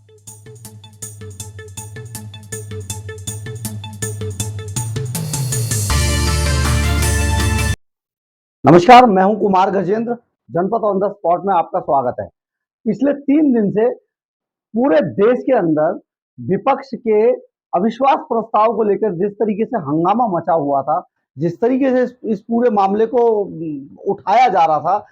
नमस्कार, मैं हूं कुमार गजेंद्र। जनपद ऑन द स्पॉट में आपका स्वागत है। पिछले 3 दिन से पूरे देश के अंदर विपक्ष के अविश्वास प्रस्ताव को लेकर जिस तरीके से हंगामा मचा हुआ था, जिस तरीके से इस पूरे मामले को उठाया जा रहा था,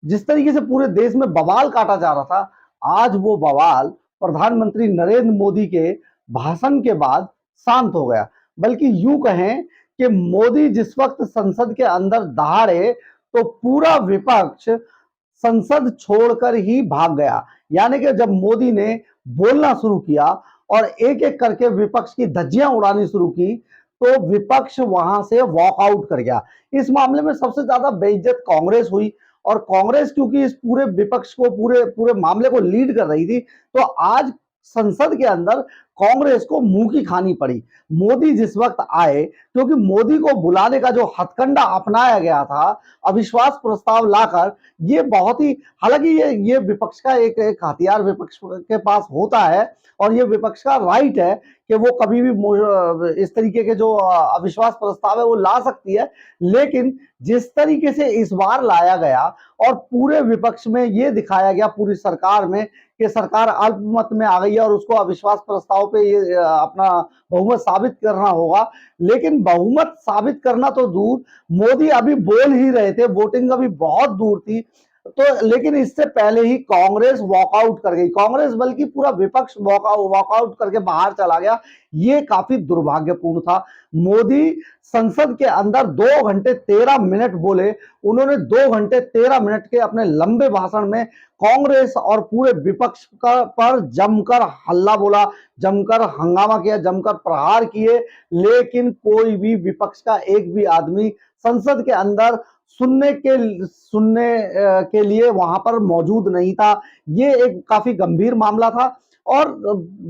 जिस तरीके से पूरे देश में बवाल काटा जा रहा था, आज वो बवाल प्रधानमंत्री नरेंद्र मोदी के भाषण के बाद शांत हो गया। बल्कि यूं कहें कि मोदी जिस वक्त संसद के अंदर दहाड़े तो पूरा विपक्ष संसद छोड़कर ही भाग गया। यानी कि जब मोदी ने बोलना शुरू किया और एक एक करके विपक्ष की धज्जियां उड़ानी शुरू की, तो विपक्ष वहां से वॉकआउट कर गया। इस मामले में सबसे ज्यादा बेइज्जत कांग्रेस हुई, और कांग्रेस क्योंकि इस पूरे विपक्ष को पूरे पूरे मामले को लीड कर रही थी, तो आज संसद के अंदर कांग्रेस को मुंह की खानी पड़ी। मोदी जिस वक्त आए, क्योंकि मोदी को बुलाने का जो हथकंडा अपनाया गया था अविश्वास प्रस्ताव लाकर, ये बहुत ही, हालांकि ये विपक्ष का एक हथियार विपक्ष के पास होता है, और ये विपक्ष का राइट है कि वो कभी भी इस तरीके के जो अविश्वास प्रस्ताव है वो ला सकती है। लेकिन जिस तरीके से इस बार लाया गया और पूरे विपक्ष में ये दिखाया गया, पूरी सरकार में, कि सरकार अल्पमत में आ गई है और उसको अविश्वास प्रस्ताव पे ये अपना बहुमत साबित करना होगा। लेकिन बहुमत साबित करना तो दूर, मोदी अभी बोल ही रहे थे, वोटिंग अभी बहुत दूर थी, तो लेकिन इससे पहले ही कांग्रेस वॉकआउट कर गई। कांग्रेस बल्कि पूरा विपक्ष वॉकआउट करके बाहर चला गया। ये काफी दुर्भाग्यपूर्ण था। मोदी संसद के अंदर 2 घंटे 13 मिनट बोले। उन्होंने 2 घंटे 13 मिनट के अपने लंबे भाषण में कांग्रेस और पूरे विपक्ष का पर जमकर हल्ला बोला, जमकर हंगामा किया, जमकर प्रहार किए। लेकिन कोई भी विपक्ष का एक भी आदमी संसद के अंदर सुनने के लिए वहां पर मौजूद नहीं था। ये एक काफी गंभीर मामला था, और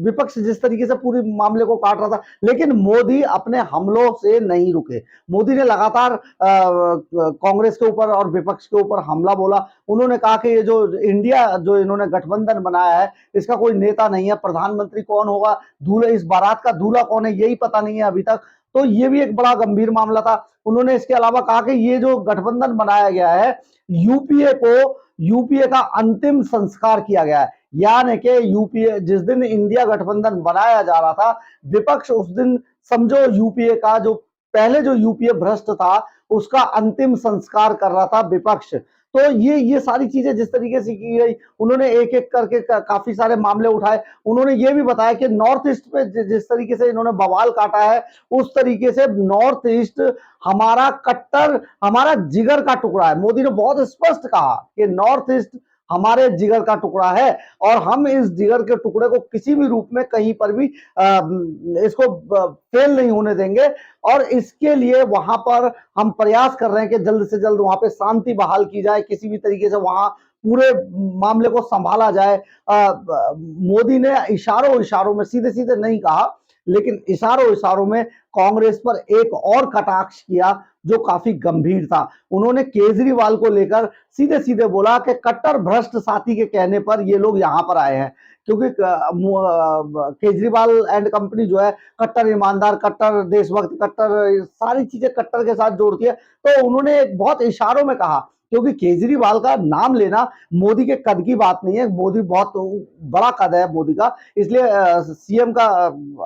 विपक्ष जिस तरीके से पूरे मामले को काट रहा था, लेकिन मोदी अपने हमलों से नहीं रुके। मोदी ने लगातार कांग्रेस के ऊपर और विपक्ष के ऊपर हमला बोला। उन्होंने कहा कि ये जो इंडिया जो इन्होंने गठबंधन बनाया है, इसका कोई नेता नहीं है, प्रधानमंत्री कौन होगा, दूल्हे, इस बारात का दूल्हा कौन है, यही पता नहीं है अभी तक। तो ये भी एक बड़ा गंभीर मामला था। उन्होंने इसके अलावा कहा कि ये जो गठबंधन बनाया गया है, यूपीए का अंतिम संस्कार किया गया है। यानी कि यूपीए, जिस दिन इंडिया गठबंधन बनाया जा रहा था, विपक्ष उस दिन समझो यूपीए का जो पहले जो यूपीए भ्रष्ट था उसका अंतिम संस्कार कर रहा था विपक्ष। तो ये सारी चीजें जिस तरीके से की गई, उन्होंने एक एक करके काफी सारे मामले उठाए। उन्होंने ये भी बताया कि नॉर्थ ईस्ट पे जिस तरीके से इन्होंने बवाल काटा है, उस तरीके से नॉर्थ ईस्ट हमारा जिगर का टुकड़ा है। मोदी ने बहुत स्पष्ट कहा कि नॉर्थ ईस्ट हमारे जिगर का टुकड़ा है, और हम इस जिगर के टुकड़े को किसी भी रूप में कहीं पर भी इसको फेल नहीं होने देंगे। और इसके लिए वहां पर हम प्रयास कर रहे हैं कि जल्द से जल्द वहां पे शांति बहाल की जाए, किसी भी तरीके से वहां पूरे मामले को संभाला जाए। मोदी ने इशारों में, सीधे सीधे नहीं कहा, लेकिन इशारों में कांग्रेस पर एक और कटाक्ष किया जो काफी गंभीर था। उन्होंने केजरीवाल को लेकर सीधे सीधे बोला कि कट्टर भ्रष्ट साथी के कहने पर ये लोग यहां पर आए हैं, क्योंकि केजरीवाल एंड कंपनी जो है कट्टर ईमानदार, कट्टर देशभक्त, कट्टर सारी चीजें कट्टर के साथ जोड़ती है। तो उन्होंने बहुत इशारों में कहा, क्योंकि केजरीवाल का नाम लेना मोदी के कद की बात नहीं है। मोदी बहुत बड़ा कद है मोदी का, इसलिए सीएम का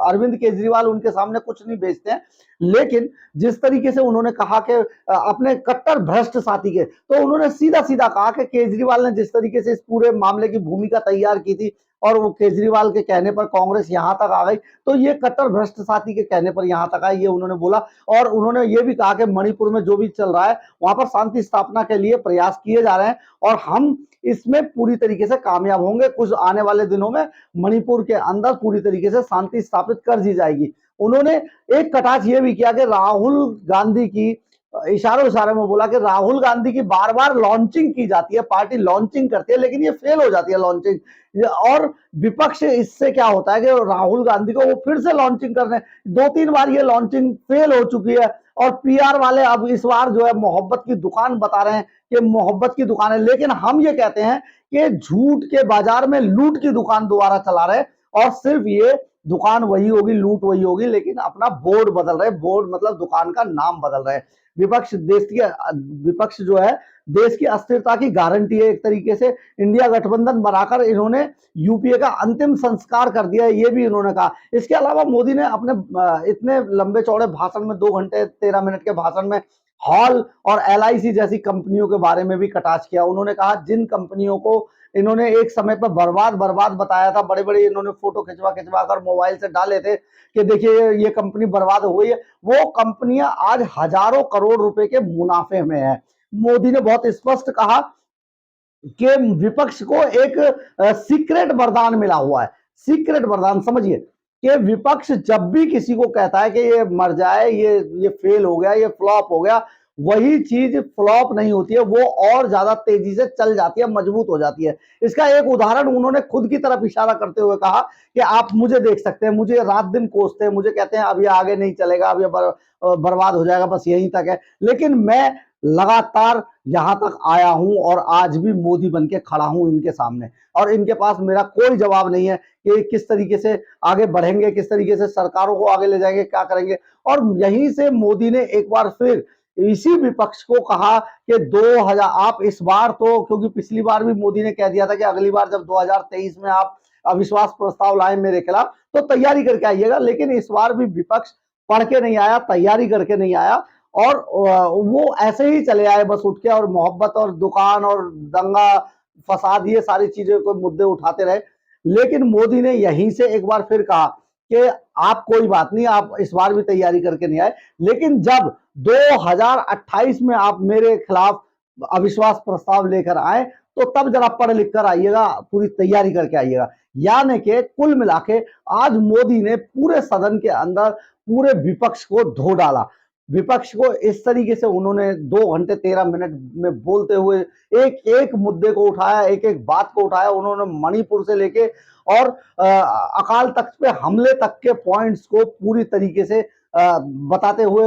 अरविंद केजरीवाल उनके सामने कुछ नहीं बेचते हैं। लेकिन जिस तरीके से उन्होंने कहा कि अपने कट्टर भ्रष्ट साथी के, तो उन्होंने सीधा सीधा कहा कि केजरीवाल ने जिस तरीके से इस पूरे मामले की भूमिका तैयार की थी, और वो केजरीवाल के कहने पर कांग्रेस यहां तक आ गई, तो ये कट्टर भ्रष्ट साथी के कहने पर यहां तक आई, ये उन्होंने बोला। और उन्होंने ये भी कहा कि मणिपुर में जो भी चल रहा है वहां पर शांति स्थापना के लिए प्रयास किए जा रहे हैं, और हम इसमें पूरी तरीके से कामयाब होंगे। कुछ आने वाले दिनों में मणिपुर के अंदर पूरी तरीके से शांति स्थापित कर दी जाएगी। उन्होंने एक कटाक्ष ये भी किया कि राहुल गांधी की, इशारों में बोला कि राहुल गांधी की बार बार लॉन्चिंग की जाती है, पार्टी लॉन्चिंग करती है, लेकिन ये फेल हो जाती है लॉन्चिंग। और विपक्ष इससे क्या होता है कि राहुल गांधी को वो फिर से लॉन्चिंग करने, 2-3 बार ये लॉन्चिंग फेल हो चुकी है, और पीआर वाले अब इस बार जो है मोहब्बत की दुकान बता रहे हैं कि मोहब्बत की दुकान है, लेकिन हम ये कहते हैं कि झूठ के बाजार में लूट की दुकान दोबारा चला रहे, और सिर्फ ये दुकान वही होगी, लूट वही होगी, लेकिन अपना बोर्ड बदल रहे, बोर्ड मतलब दुकान का नाम बदल रहे। विपक्ष जो है देश की अस्थिरता की गारंटी है एक तरीके से। इंडिया गठबंधन बनाकर इन्होंने यूपीए का अंतिम संस्कार कर दिया है, ये भी इन्होंने कहा। इसके अलावा मोदी ने अपने इतने लंबे चौड़े भाषण में, 2 घंटे 13 मिनट के भाषण में, हॉल और एलआईसी जैसी कंपनियों के बारे में भी कटाक्ष किया। उन्होंने कहा जिन कंपनियों को इन्होंने एक समय पर बर्बाद बताया था, बड़े बड़े इन्होंने फोटो खिंचवा कर मोबाइल से डाले थे कि देखिए ये कंपनी बर्बाद हो गई है, वो कंपनियां आज हजारों करोड़ रुपए के मुनाफे में है। मोदी ने बहुत स्पष्ट कहा कि विपक्ष को एक सीक्रेट वरदान मिला हुआ है। सीक्रेट वरदान समझिए कि विपक्ष जब भी किसी को कहता है कि ये मर जाए, ये फेल हो गया, ये फ्लॉप हो गया, वही चीज फ्लॉप नहीं होती है, वो और ज्यादा तेजी से चल जाती है, मजबूत हो जाती है। इसका एक उदाहरण उन्होंने खुद की तरफ इशारा करते हुए कहा कि आप मुझे देख सकते हैं, मुझे रात दिन कोसते हैं, मुझे कहते हैं अब ये आगे नहीं चलेगा, अब ये बर्बाद हो जाएगा, बस यहीं तक है, लेकिन मैं लगातार यहां तक आया हूं और आज भी मोदी बन के खड़ा हूं इनके सामने, और इनके पास मेरा कोई जवाब नहीं है कि किस तरीके से आगे बढ़ेंगे, किस तरीके से सरकारों को आगे ले जाएंगे, क्या करेंगे। और यहीं से मोदी ने एक बार फिर इसी विपक्ष को कहा कि 2000 आप इस बार तो, क्योंकि पिछली बार भी मोदी ने कह दिया था कि अगली बार जब 2023 में आप अविश्वास प्रस्ताव लाए मेरे खिलाफ तो तैयारी करके आइएगा, लेकिन इस बार भी विपक्ष पढ़ के नहीं आया, तैयारी करके नहीं आया, और वो ऐसे ही चले आए बस उठ के, और मोहब्बत और दुकान और दंगा फसाद ये सारी चीजें को मुद्दे उठाते रहे। लेकिन मोदी ने यहीं से एक बार फिर कहा कि आप कोई बात नहीं, आप इस बार भी तैयारी करके नहीं आए, लेकिन जब 2028 में आप मेरे खिलाफ अविश्वास प्रस्ताव लेकर आए तो तब जरा पढ़ लिख कर आइएगा, पूरी तैयारी करके आइएगा। यानी कि कुल मिला के आज मोदी ने पूरे सदन के अंदर पूरे विपक्ष को धो डाला। विपक्ष को इस तरीके से उन्होंने 2 घंटे 13 मिनट में बोलते हुए एक एक मुद्दे को उठाया, एक एक बात को उठाया। उन्होंने मणिपुर से लेके और अकाल तख्त पे हमले तक के पॉइंट्स को पूरी तरीके से बताते हुए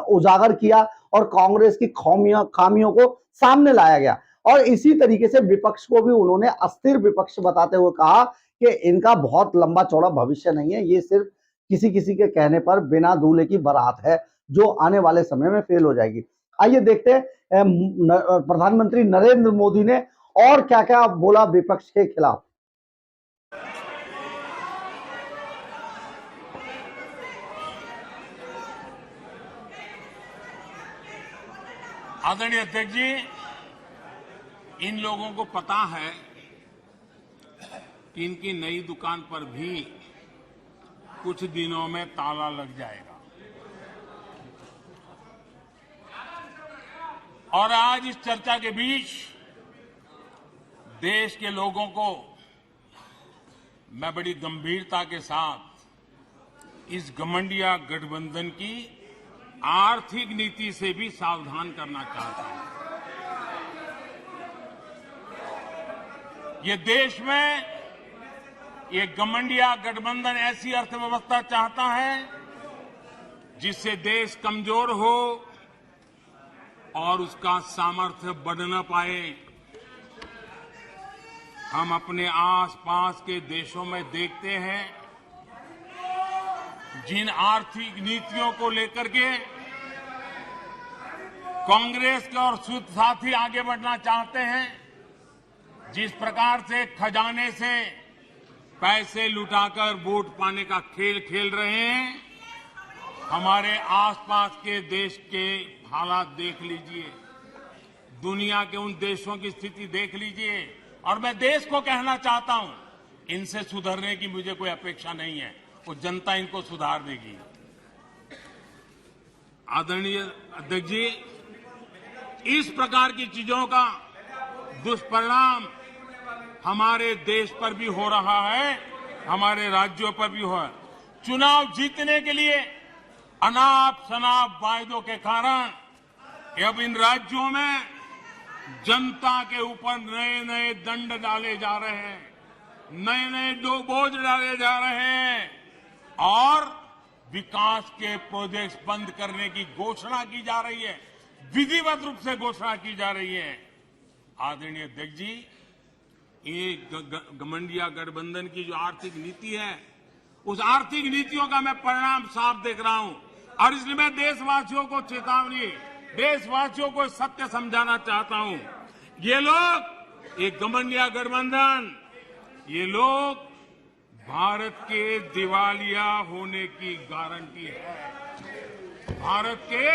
उजागर किया, और कांग्रेस की खामियों को सामने लाया गया। और इसी तरीके से विपक्ष को भी उन्होंने अस्थिर विपक्ष बताते हुए कहा कि इनका बहुत लंबा चौड़ा भविष्य नहीं है, ये सिर्फ किसी किसी के कहने पर बिना दूल्हे की बारात है जो आने वाले समय में फेल हो जाएगी। आइए देखते हैं प्रधानमंत्री नरेंद्र मोदी ने और क्या क्या बोला विपक्ष के खिलाफ। आदरणीय अध्यक्ष जी, इन लोगों को पता है कि इनकी नई दुकान पर भी कुछ दिनों में ताला लग जाएगा, और आज इस चर्चा के बीच देश के लोगों को मैं बड़ी गंभीरता के साथ इस घमंडिया गठबंधन की आर्थिक नीति से भी सावधान करना चाहता हूं। ये देश में ये घमंडिया गठबंधन ऐसी अर्थव्यवस्था चाहता है जिससे देश कमजोर हो और उसका सामर्थ्य बढ़ न पाए। हम अपने आसपास के देशों में देखते हैं जिन आर्थिक नीतियों को लेकर के कांग्रेस के और साथी आगे बढ़ना चाहते हैं, जिस प्रकार से खजाने से पैसे लुटाकर वोट पाने का खेल खेल रहे हैं, हमारे आसपास के देश के हालात देख लीजिए, दुनिया के उन देशों की स्थिति देख लीजिए। और मैं देश को कहना चाहता हूं, इनसे सुधरने की मुझे कोई अपेक्षा नहीं है, वो जनता इनको सुधार देगी। आदरणीय अध्यक्ष जी, इस प्रकार की चीजों का दुष्परिणाम हमारे देश पर भी हो रहा है, हमारे राज्यों पर भी हो रहा है। चुनाव जीतने के लिए अनाप शनाप वायदों के कारण अब इन राज्यों में जनता के ऊपर नए नए दंड डाले जा रहे हैं, नए नए बोझ डाले जा रहे हैं, और विकास के प्रोजेक्ट्स बंद करने की घोषणा की जा रही है, विधिवत रूप से घोषणा की जा रही है। आदरणीय अध्यक्ष जी, ये गठबंधन गठबंधन की जो आर्थिक नीति है, उस आर्थिक नीतियों का मैं परिणाम साफ देख रहा हूं, और इसलिए मैं देशवासियों को चेतावनी, देशवासियों को सत्य समझाना चाहता हूं। ये लोग, ये गठबंधन, ये लोग भारत के दिवालिया होने की गारंटी है। भारत के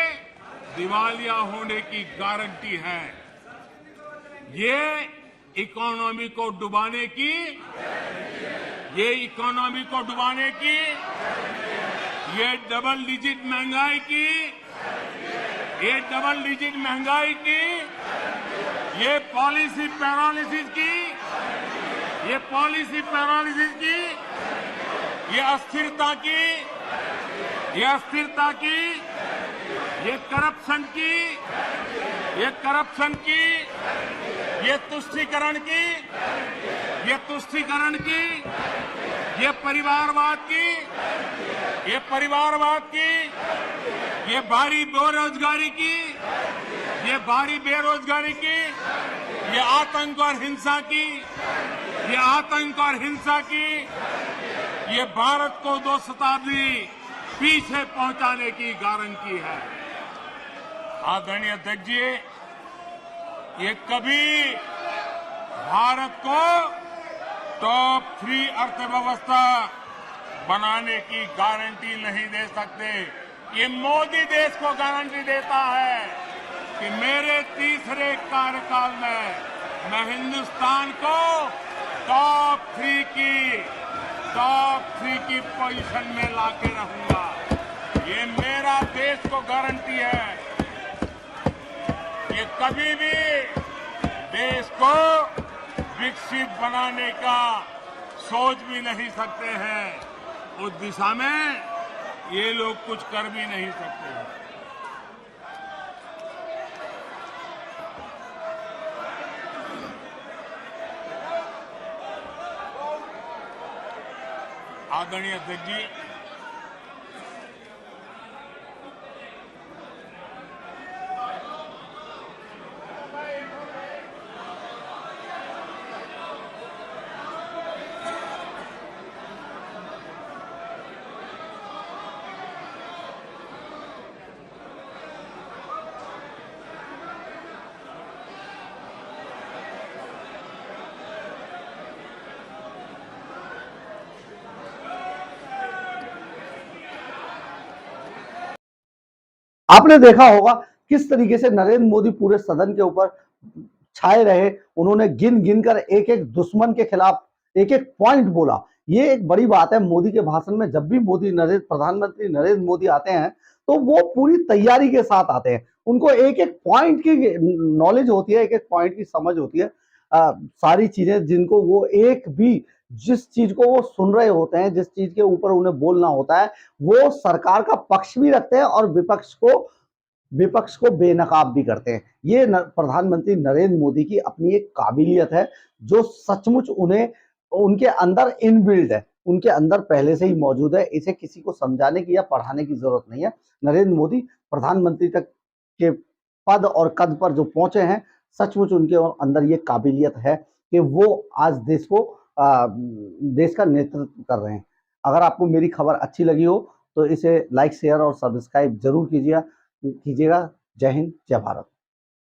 दिवालिया होने की गारंटी है। ये इकोनॉमी को डुबाने की, ये इकोनॉमी को डुबाने की, ये डबल डिजिट महंगाई की, ये डबल डिजिट महंगाई की, ये पॉलिसी पैरालिसिस की, ये पॉलिसी पैरालिसिस की, ये अस्थिरता की, ये अस्थिरता की, ये करप्शन की, ये करप्शन की, ये तुष्टीकरण की, ये तुष्टीकरण की, ये परिवारवाद की, ये परिवारवाद की, ये भारी बेरोजगारी की, ये भारी बेरोजगारी की, ये आतंक और हिंसा की, ये आतंक और हिंसा की, ये भारत को 2 शताब्दी पीछे पहुंचाने की गारंटी है। आदरणीय अध्यक्ष जी, ये कभी भारत को टॉप 3 अर्थव्यवस्था बनाने की गारंटी नहीं दे सकते। ये मोदी देश को गारंटी देता है कि मेरे तीसरे कार्यकाल में मैं हिंदुस्तान को टॉप 3 की पोजीशन में लाके रहूंगा। ये मेरा देश को गारंटी है। ये कभी भी देश को विकसित बनाने का सोच भी नहीं सकते हैं। उस दिशा में ये लोग कुछ कर भी नहीं सकते हैं। आदरणीय अध्यक्ष जी, आपने देखा होगा किस तरीके से नरेंद्र मोदी पूरे सदन के ऊपर छाए रहे। उन्होंने गिन गिन कर एक एक दुश्मन के खिलाफ एक एक पॉइंट बोला। ये एक बड़ी बात है मोदी के भाषण में। जब भी प्रधानमंत्री नरेंद्र मोदी आते हैं तो वो पूरी तैयारी के साथ आते हैं। उनको एक एक पॉइंट की नॉलेज होती है, एक एक पॉइंट की समझ होती है। सारी चीजें जिनको वो एक भी, जिस चीज को वो सुन रहे होते हैं, जिस चीज के ऊपर उन्हें बोलना होता है, वो सरकार का पक्ष भी रखते हैं और विपक्ष को बेनकाब भी करते हैं। ये प्रधानमंत्री नरेंद्र मोदी की अपनी एक काबिलियत है जो सचमुच उनके अंदर इनबिल्ट है, उनके अंदर पहले से ही मौजूद है। इसे किसी को समझाने की या पढ़ाने की जरूरत नहीं है। नरेंद्र मोदी प्रधानमंत्री तक के पद और कद पर जो पहुंचे हैं, सचमुच उनके अंदर ये काबिलियत है कि वो आज देश का नेतृत्व कर रहे हैं। अगर आपको मेरी खबर अच्छी लगी हो तो इसे लाइक, शेयर और सब्सक्राइब जरूर कीजिएगा। जय हिंद, जय भारत।